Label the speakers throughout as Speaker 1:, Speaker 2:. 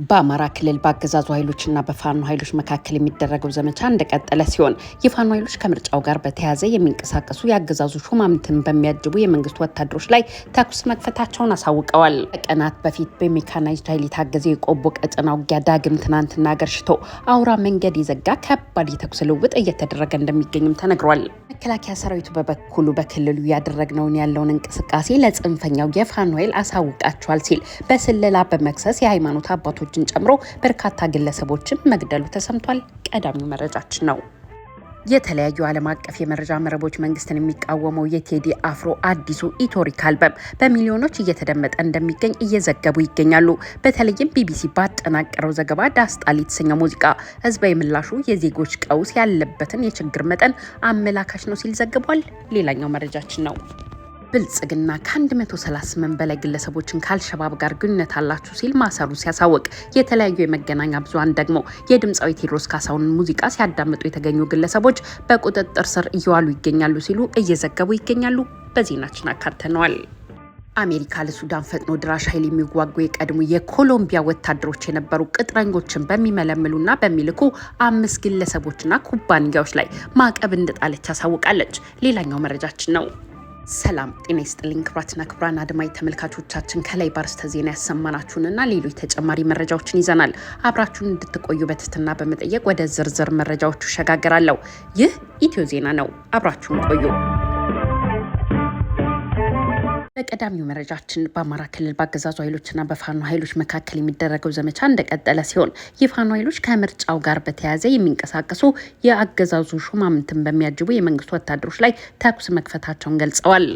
Speaker 1: በአማራ ክልል በአገዛዙ ኃይሎችና በፋኖ ኃይሎች መካከል የሚደረገው ዘመቻ እንደቀጠለ ሲሆን የፋኖ ኃይሎች ከምርጫው ጋር በተያያዘ የሚንቀሳቀሱ የአገዛዙ ሹማምንትን በሚያጅቡ የመንግስት ወታደሮች ላይ ተኩስ መክፈታቸውን አሳውቀዋል። ከቀናት በፊት በሜካናይዝድ ኃይል የታገዘ የቆቦ ቀጠና ውጊያ ዳግም ትናንትና ገርሽቶ አውራ መንገድ የዘጋ ከባድ የተኩስ ልውውጥ እየተደረገ እንደሚገኝም ተነግሯል። መከላከያ ሰራዊቱ በበኩሉ በክልሉ ያደረግነውን ያለውን እንቅስቃሴ ለጽንፈኛው የፋኖ ኃይል አሳውቃቸዋል ሲል በስለላ በመክሰስ የሃይማኖት አባቶችን ጨምሮ በርካታ ግለሰቦችን መግደሉ ተሰምቷል። ቀዳሚው መረጃችን ነው። የተለያዩ ዓለም አቀፍ የመረጃ መረቦች መንግስትን የሚቃወመው የቴዲ አፍሮ አዲሱ ኢቶሪክ አልበም በሚሊዮኖች እየተደመጠ እንደሚገኝ እየዘገቡ ይገኛሉ። በተለይም ቢቢሲ ባጠናቀረው ዘገባ ዳስጣል የተሰኘው ሙዚቃ ህዝባዊ ምላሹ የዜጎች ቀውስ ያለበትን የችግር መጠን አመላካች ነው ሲል ዘግቧል። ሌላኛው መረጃችን ነው። ብልጽግና ከ138 በላይ ግለሰቦችን ከአልሸባብ ጋር ግንኙነት አላችሁ ሲል ማሰሩ ሲያሳውቅ፣ የተለያዩ የመገናኛ ብዙሃን ደግሞ የድምፃዊ ቴዎድሮስ ካሳሁን ሙዚቃ ሲያዳምጡ የተገኙ ግለሰቦች በቁጥጥር ስር እየዋሉ ይገኛሉ ሲሉ እየዘገቡ ይገኛሉ። በዜናችን አካተነዋል። አሜሪካ ለሱዳን ፈጥኖ ድራሽ ኃይል የሚዋጉ የቀድሞ የኮሎምቢያ ወታደሮች የነበሩ ቅጥረኞችን በሚመለምሉና በሚልኩ 5 ግለሰቦችና ኩባንያዎች ላይ ማዕቀብ እንደጣለች አሳውቃለች። ሌላኛው መረጃችን ነው። ሰላም ጤና ይስጥልኝ ክቡራትና ክቡራን አድማጭ ተመልካቾቻችን፣ ከላይ ባርስተ ዜና ያሰማናችሁንና ሌሎች ተጨማሪ መረጃዎችን ይዘናል። አብራችሁን እንድትቆዩ በትህትና በመጠየቅ ወደ ዝርዝር መረጃዎቹ እሸጋገራለሁ። ይህ ኢትዮ ዜና ነው። አብራችሁን ቆዩ። በቀዳሚው መረጃችን በአማራ ክልል በአገዛዙ ኃይሎችና በፋኖ ኃይሎች መካከል የሚደረገው ዘመቻ እንደቀጠለ ሲሆን የፋኖ ኃይሎች ከምርጫው ጋር በተያያዘ የሚንቀሳቀሱ የአገዛዙ ሹማምንትን በሚያጅቡ የመንግስት ወታደሮች ላይ ተኩስ መክፈታቸውን ገልጸዋል።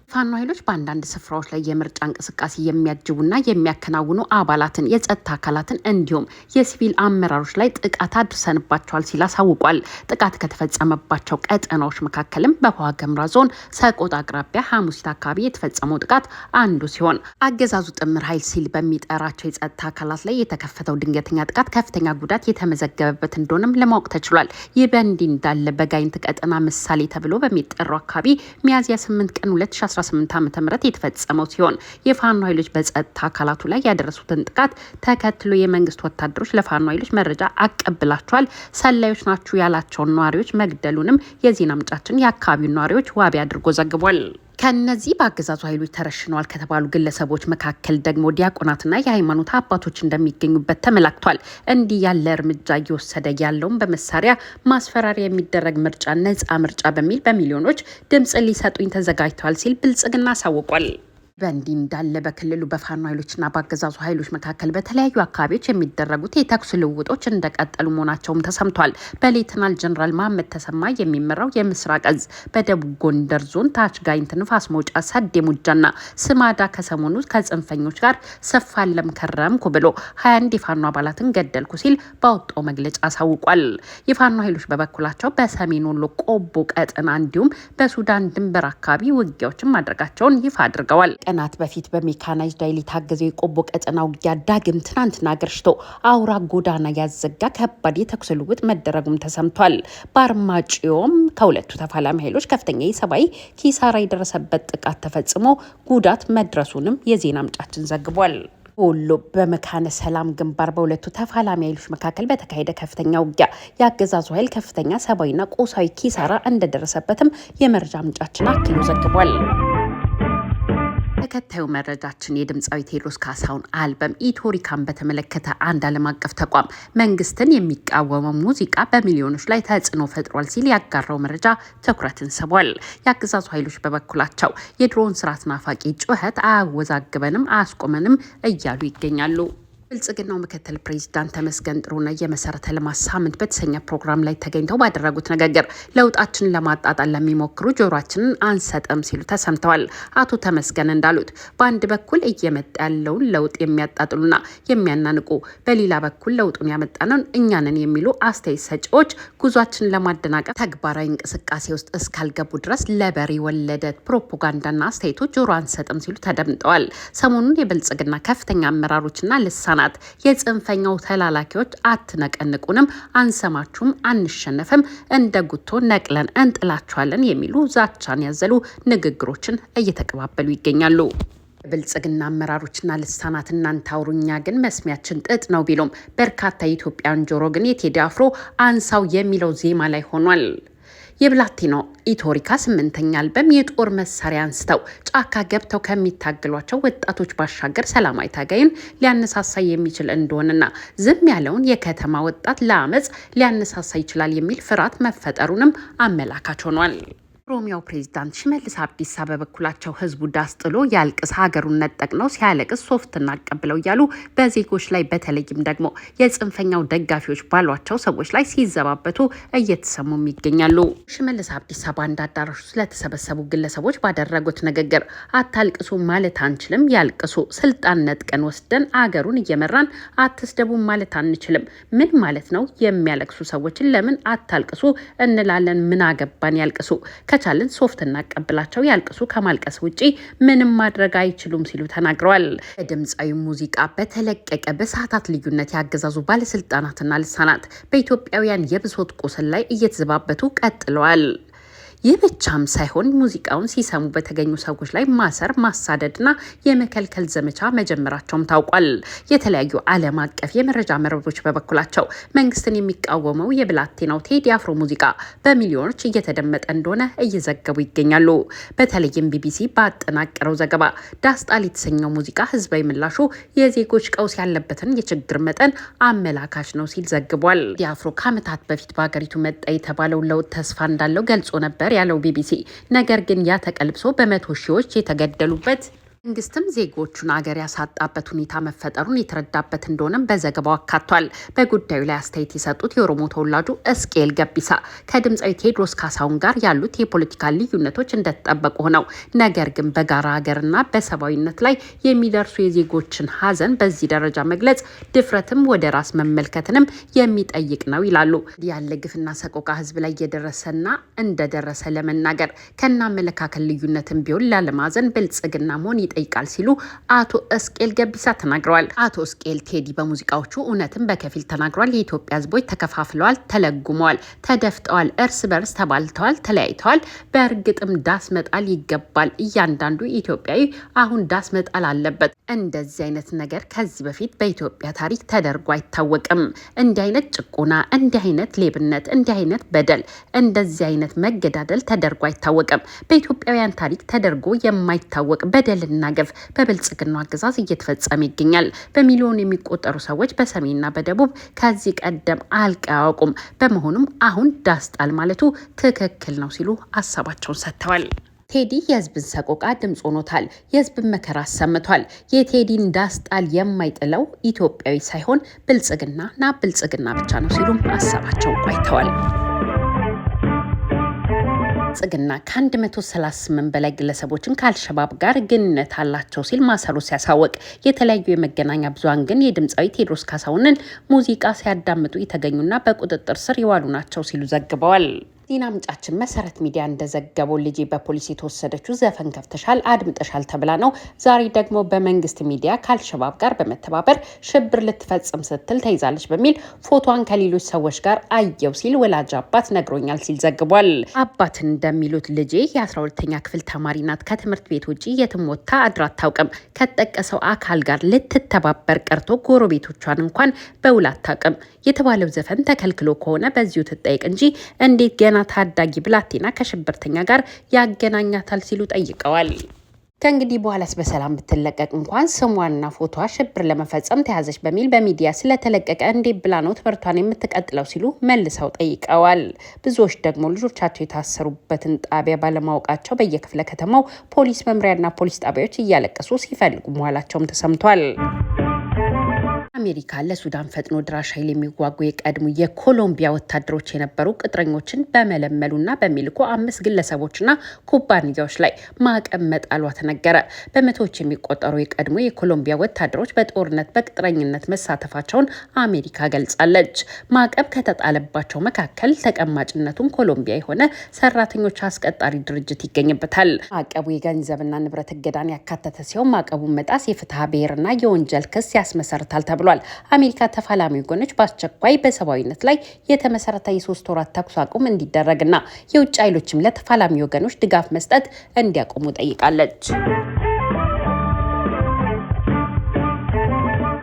Speaker 1: ፋኖ ኃይሎች በአንዳንድ ስፍራዎች ላይ የምርጫ እንቅስቃሴ የሚያጅቡና የሚያከናውኑ አባላትን፣ የጸጥታ አካላትን እንዲሁም የሲቪል አመራሮች ላይ ጥቃት አድርሰንባቸዋል ሲል አሳውቋል። ጥቃት ከተፈጸመባቸው ቀጠናዎች መካከልም በዋግ ኽምራ ዞን ሰቆጣ አቅራቢያ ሐሙሲት አካባቢ የተፈጸመው ጥቃት አንዱ ሲሆን አገዛዙ ጥምር ኃይል ሲል በሚጠራቸው የጸጥታ አካላት ላይ የተከፈተው ድንገተኛ ጥቃት ከፍተኛ ጉዳት የተመዘገበበት እንደሆነም ለማወቅ ተችሏል። ይህ በእንዲህ እንዳለ በጋይንት ቀጠና ምሳሌ ተብሎ በሚጠራው አካባቢ ሚያዝያ 8 ቀን 2018 ዓ.ም የተፈጸመው ሲሆን የፋኖ ኃይሎች በጸጥታ አካላቱ ላይ ያደረሱትን ጥቃት ተከትሎ የመንግስት ወታደሮች ለፋኖ ኃይሎች መረጃ አቀብላቸዋል፣ ሰላዮች ናችሁ ያላቸውን ነዋሪዎች መግደሉንም የዜና ምንጫችን የአካባቢው ነዋሪዎች ዋቢ አድርጎ ዘግቧል። ከነዚህ በአገዛዙ ኃይሎች ተረሽነዋል ከተባሉ ግለሰቦች መካከል ደግሞ ዲያቆናትና የሃይማኖት አባቶች እንደሚገኙበት ተመላክቷል። እንዲህ ያለ እርምጃ እየወሰደ ያለውን በመሳሪያ ማስፈራሪያ የሚደረግ ምርጫ ነጻ ምርጫ በሚል በሚሊዮኖች ድምጽ ሊሰጡኝ ተዘጋጅተዋል ሲል ብልጽግና አሳውቋል። በእንዲህ እንዳለ በክልሉ በፋኖ ኃይሎችና በአገዛዙ ኃይሎች መካከል በተለያዩ አካባቢዎች የሚደረጉት የተኩስ ልውውጦች እንደቀጠሉ መሆናቸውም ተሰምቷል። በሌተናል ጀነራል መሐመድ ተሰማ የሚመራው የምስራቅ እዝ በደቡብ ጎንደር ዞን ታች ጋይንት፣ ንፋስ መውጫ፣ ሰዴ ሙጃና ስማዳ ከሰሞኑ ከጽንፈኞች ጋር ስፋለም ከረምኩ ብሎ 21 የፋኖ አባላትን ገደልኩ ሲል ባወጣው መግለጫ አሳውቋል። የፋኖ ኃይሎች በበኩላቸው በሰሜን ወሎ ቆቦ ቀጠና እንዲሁም በሱዳን ድንበር አካባቢ ውጊያዎችን ማድረጋቸውን ይፋ አድርገዋል። ቀናት በፊት በሜካናይዝድ ኃይል የታገዘው የቆቦ ቀጠና ውጊያ ዳግም ትናንትና ገርሽቶ አውራ ጎዳና ያዘጋ ከባድ የተኩስ ልውውጥ መደረጉም ተሰምቷል። በአርማጭሆም ከሁለቱ ተፋላሚ ኃይሎች ከፍተኛ የሰብአዊ ኪሳራ የደረሰበት ጥቃት ተፈጽሞ ጉዳት መድረሱንም የዜና ምንጫችን ዘግቧል። ወሎ በመካነ ሰላም ግንባር በሁለቱ ተፋላሚ ኃይሎች መካከል በተካሄደ ከፍተኛ ውጊያ የአገዛዙ ኃይል ከፍተኛ ሰብአዊና ቁሳዊ ኪሳራ እንደደረሰበትም የመረጃ ምንጫችን አክሎ ዘግቧል። ተከታዩ መረጃችን የድምፃዊ ቴዎድሮስ ካሳሁን አልበም ኢቶሪካን በተመለከተ አንድ ዓለም አቀፍ ተቋም መንግስትን የሚቃወመው ሙዚቃ በሚሊዮኖች ላይ ተጽዕኖ ፈጥሯል ሲል ያጋራው መረጃ ትኩረትን ስቧል። የአገዛዙ ኃይሎች በበኩላቸው የድሮውን ስርዓት ናፋቂ ጩኸት አያወዛግበንም፣ አያስቆመንም እያሉ ይገኛሉ። ብልጽግናው ምክትል ፕሬዚዳንት ተመስገን ጥሩነህ የመሰረተ ልማት ሳምንት በተሰኘ ፕሮግራም ላይ ተገኝተው ባደረጉት ንግግር ለውጣችንን ለማጣጣል ለሚሞክሩ ጆሯችንን አንሰጥም ሲሉ ተሰምተዋል። አቶ ተመስገን እንዳሉት በአንድ በኩል እየመጣ ያለውን ለውጥ የሚያጣጥሉና የሚያናንቁ፣ በሌላ በኩል ለውጡን ያመጣነውን እኛንን የሚሉ አስተያየት ሰጪዎች ጉዟችንን ለማደናቀፍ ተግባራዊ እንቅስቃሴ ውስጥ እስካልገቡ ድረስ ለበሬ ወለደ ፕሮፓጋንዳና አስተያየቶች ጆሮ አንሰጥም ሲሉ ተደምጠዋል። ሰሞኑን የብልጽግና ከፍተኛ አመራሮችና ልሳናት የጽንፈኛው ተላላኪዎች አትነቀንቁንም፣ አንሰማችሁም፣ አንሸነፍም፣ እንደ ጉቶ ነቅለን እንጥላችኋለን የሚሉ ዛቻን ያዘሉ ንግግሮችን እየተቀባበሉ ይገኛሉ። ብልጽግና አመራሮችና ልሳናት እናንተ አውሩኛ ግን መስሚያችን ጥጥ ነው ቢሉም በርካታ የኢትዮጵያን ጆሮ ግን የቴዲ አፍሮ አንሳው የሚለው ዜማ ላይ ሆኗል። የብላቴናው ኢቶሪካ 8ኛ አልበም የጦር መሳሪያ አንስተው ጫካ ገብተው ከሚታገሏቸው ወጣቶች ባሻገር ሰላማዊ ታጋይን ሊያነሳሳ የሚችል እንደሆነና ዝም ያለውን የከተማ ወጣት ለአመፅ ሊያነሳሳ ይችላል የሚል ፍርሃት መፈጠሩንም አመላካች ሆኗል። ኦሮሚያው ፕሬዝዳንት ሽመልስ አብዲሳ በበኩላቸው ህዝቡ ዳስ ጥሎ ያልቅስ ሀገሩን ነጠቅ ነው ሲያለቅስ ሶፍት እናቀብለው እያሉ በዜጎች ላይ በተለይም ደግሞ የጽንፈኛው ደጋፊዎች ባሏቸው ሰዎች ላይ ሲዘባበቱ እየተሰሙም ይገኛሉ። ሽመልስ አብዲሳ በአንድ አዳራሽ ስለተሰበሰቡ ግለሰቦች ባደረጉት ንግግር አታልቅሱ ማለት አንችልም፣ ያልቅሱ፣ ስልጣን ነጥቀን ወስደን አገሩን እየመራን አትስደቡ ማለት አንችልም። ምን ማለት ነው? የሚያለቅሱ ሰዎችን ለምን አታልቅሱ እንላለን? ምን አገባን? ያልቅሱ፣ ከቻልን ሶፍት እናቀብላቸው፣ ያልቅሱ፣ ከማልቀስ ውጪ ምንም ማድረግ አይችሉም ሲሉ ተናግረዋል። በድምፃዊ ሙዚቃ በተለቀቀ በሰዓታት ልዩነት ያገዛዙ ባለስልጣናትና ልሳናት በኢትዮጵያውያን የብሶት ቁስል ላይ እየተዘባበቱ ቀጥለዋል። ይህ ብቻም ሳይሆን ሙዚቃውን ሲሰሙ በተገኙ ሰዎች ላይ ማሰር፣ ማሳደድና የመከልከል ዘመቻ መጀመራቸውም ታውቋል። የተለያዩ ዓለም አቀፍ የመረጃ መረቦች በበኩላቸው መንግስትን የሚቃወመው የብላቴናው ቴዲ አፍሮ ሙዚቃ በሚሊዮኖች እየተደመጠ እንደሆነ እየዘገቡ ይገኛሉ። በተለይም ቢቢሲ ባጠናቀረው ዘገባ ዳስጣል የተሰኘው ሙዚቃ ህዝባዊ ምላሹ የዜጎች ቀውስ ያለበትን የችግር መጠን አመላካች ነው ሲል ዘግቧል። ቴዲ አፍሮ ከዓመታት በፊት በሀገሪቱ መጣ የተባለው ለውጥ ተስፋ እንዳለው ገልጾ ነበር ያለው ቢቢሲ፣ ነገር ግን ያ ተቀልብሶ በመቶ ሺዎች የተገደሉበት መንግስትም ዜጎቹን አገር ያሳጣበት ሁኔታ መፈጠሩን የተረዳበት እንደሆነም በዘገባው አካቷል። በጉዳዩ ላይ አስተያየት የሰጡት የኦሮሞ ተወላጁ እስቄል ገቢሳ ከድምፃዊ ቴዎድሮስ ካሳሁን ጋር ያሉት የፖለቲካ ልዩነቶች እንደተጠበቁ ሆነው ነገር ግን በጋራ ሀገርና በሰብአዊነት ላይ የሚደርሱ የዜጎችን ሀዘን በዚህ ደረጃ መግለጽ ድፍረትም ወደ ራስ መመልከትንም የሚጠይቅ ነው ይላሉ። ያለ ግፍና ሰቆቃ ህዝብ ላይ እየደረሰና እንደደረሰ ለመናገር ከና አመለካከት ልዩነትን ቢሆን ላለማዘን ብልጽግና መሆን ይጠይቃል ሲሉ አቶ እስቄል ገቢሳ ተናግረዋል። አቶ እስቄል ቴዲ በሙዚቃዎቹ እውነትን በከፊል ተናግሯል። የኢትዮጵያ ህዝቦች ተከፋፍለዋል፣ ተለጉመዋል፣ ተደፍጠዋል፣ እርስ በርስ ተባልተዋል፣ ተለያይተዋል። በእርግጥም ዳስ መጣል ይገባል። እያንዳንዱ ኢትዮጵያዊ አሁን ዳስ መጣል አለበት። እንደዚህ አይነት ነገር ከዚህ በፊት በኢትዮጵያ ታሪክ ተደርጎ አይታወቅም። እንዲህ አይነት ጭቆና፣ እንዲህ አይነት ሌብነት፣ እንዲህ አይነት በደል፣ እንደዚህ አይነት መገዳደል ተደርጎ አይታወቅም። በኢትዮጵያውያን ታሪክ ተደርጎ የማይታወቅ በደልና ገፍ በብልጽግና አገዛዝ እየተፈጸመ ይገኛል። በሚሊዮን የሚቆጠሩ ሰዎች በሰሜንና በደቡብ ከዚህ ቀደም አያውቁም። በመሆኑም አሁን ዳስጣል ማለቱ ትክክል ነው ሲሉ ሀሳባቸውን ሰጥተዋል። ቴዲ የህዝብን ሰቆቃ ድምፅ ሆኖታል። የህዝብን መከራ አሰምቷል። የቴዲን ዳስጣል የማይጥለው ኢትዮጵያዊ ሳይሆን ብልጽግናና ብልጽግና ብቻ ነው ሲሉም ሀሳባቸውን ቆይተዋል። ብልጽግና ከ138 በላይ ግለሰቦችን ከአልሸባብ ጋር ግንኙነት አላቸው ሲል ማሰሩ ሲያሳወቅ የተለያዩ የመገናኛ ብዙሃን ግን የድምፃዊ ቴዎድሮስ ካሳሁንን ሙዚቃ ሲያዳምጡ የተገኙና በቁጥጥር ስር የዋሉ ናቸው ሲሉ ዘግበዋል። ዜና ምንጫችን መሰረት ሚዲያ እንደዘገበው ልጄ በፖሊስ የተወሰደችው ዘፈን ከፍተሻል፣ አድምጠሻል ተብላ ነው። ዛሬ ደግሞ በመንግስት ሚዲያ ከአልሸባብ ጋር በመተባበር ሽብር ልትፈጽም ስትል ተይዛለች በሚል ፎቶዋን ከሌሎች ሰዎች ጋር አየው ሲል ወላጅ አባት ነግሮኛል ሲል ዘግቧል። አባት እንደሚሉት ልጄ የ12ኛ ክፍል ተማሪ ናት። ከትምህርት ቤት ውጭ የትም ወጥታ አድራ አታውቅም። ከተጠቀሰው አካል ጋር ልትተባበር ቀርቶ ጎረቤቶቿን እንኳን በውል አታውቅም። የተባለው ዘፈን ተከልክሎ ከሆነ በዚሁ ትጠይቅ እንጂ እንዴት ገና ታዳጊ ብላቴና ከሽብርተኛ ጋር ያገናኛታል ሲሉ ጠይቀዋል። ከእንግዲህ በኋላስ በሰላም ብትለቀቅ እንኳን ስሟና ፎቶዋ ሽብር ለመፈጸም ተያዘች በሚል በሚዲያ ስለተለቀቀ እንዴት ብላ ነው ትምህርቷን የምትቀጥለው ሲሉ መልሰው ጠይቀዋል። ብዙዎች ደግሞ ልጆቻቸው የታሰሩበትን ጣቢያ ባለማወቃቸው በየክፍለ ከተማው ፖሊስ መምሪያና ፖሊስ ጣቢያዎች እያለቀሱ ሲፈልጉ መዋላቸውም ተሰምቷል። አሜሪካ ለሱዳን ፈጥኖ ድራሽ ኃይል የሚዋጉ የቀድሞ የኮሎምቢያ ወታደሮች የነበሩ ቅጥረኞችን በመለመሉና በሚልኩ 5 ግለሰቦችና ኩባንያዎች ላይ ማዕቀብ መጣሏ ተነገረ። በመቶዎች የሚቆጠሩ የቀድሞ የኮሎምቢያ ወታደሮች በጦርነት በቅጥረኝነት መሳተፋቸውን አሜሪካ ገልጻለች። ማዕቀብ ከተጣለባቸው መካከል ተቀማጭነቱን ኮሎምቢያ የሆነ ሰራተኞች አስቀጣሪ ድርጅት ይገኝበታል። ማዕቀቡ የገንዘብና ንብረት እገዳን ያካተተ ሲሆን ማዕቀቡን መጣስ የፍትሐ ብሔርና የወንጀል ክስ ያስመሰርታል ተብሏል። አሜሪካ ተፋላሚ ወገኖች በአስቸኳይ በሰብአዊነት ላይ የተመሰረተ የ3 ወራት ተኩስ አቁም እንዲደረግና የውጭ ኃይሎችም ለተፋላሚ ወገኖች ድጋፍ መስጠት እንዲያቆሙ ጠይቃለች።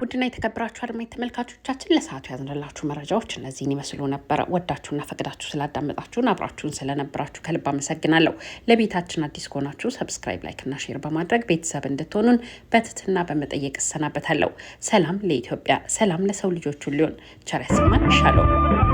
Speaker 1: ውድና የተከበራችሁ አድማጭ ተመልካቾቻችን ለሰዓቱ ያዝንላችሁ መረጃዎች እነዚህን ይመስሉ ነበር። ወዳችሁና ፈቅዳችሁ ስላዳመጣችሁን አብራችሁን ስለነበራችሁ ከልብ አመሰግናለሁ። ለቤታችን አዲስ ከሆናችሁ ሰብስክራይብ፣ ላይክ እና ሼር በማድረግ ቤተሰብ እንድትሆኑን በትህትና በመጠየቅ እሰናበታለሁ። ሰላም ለኢትዮጵያ፣ ሰላም ለሰው ልጆች ሁሉ ይሁን። ቸር ያሰማን። ሻሎም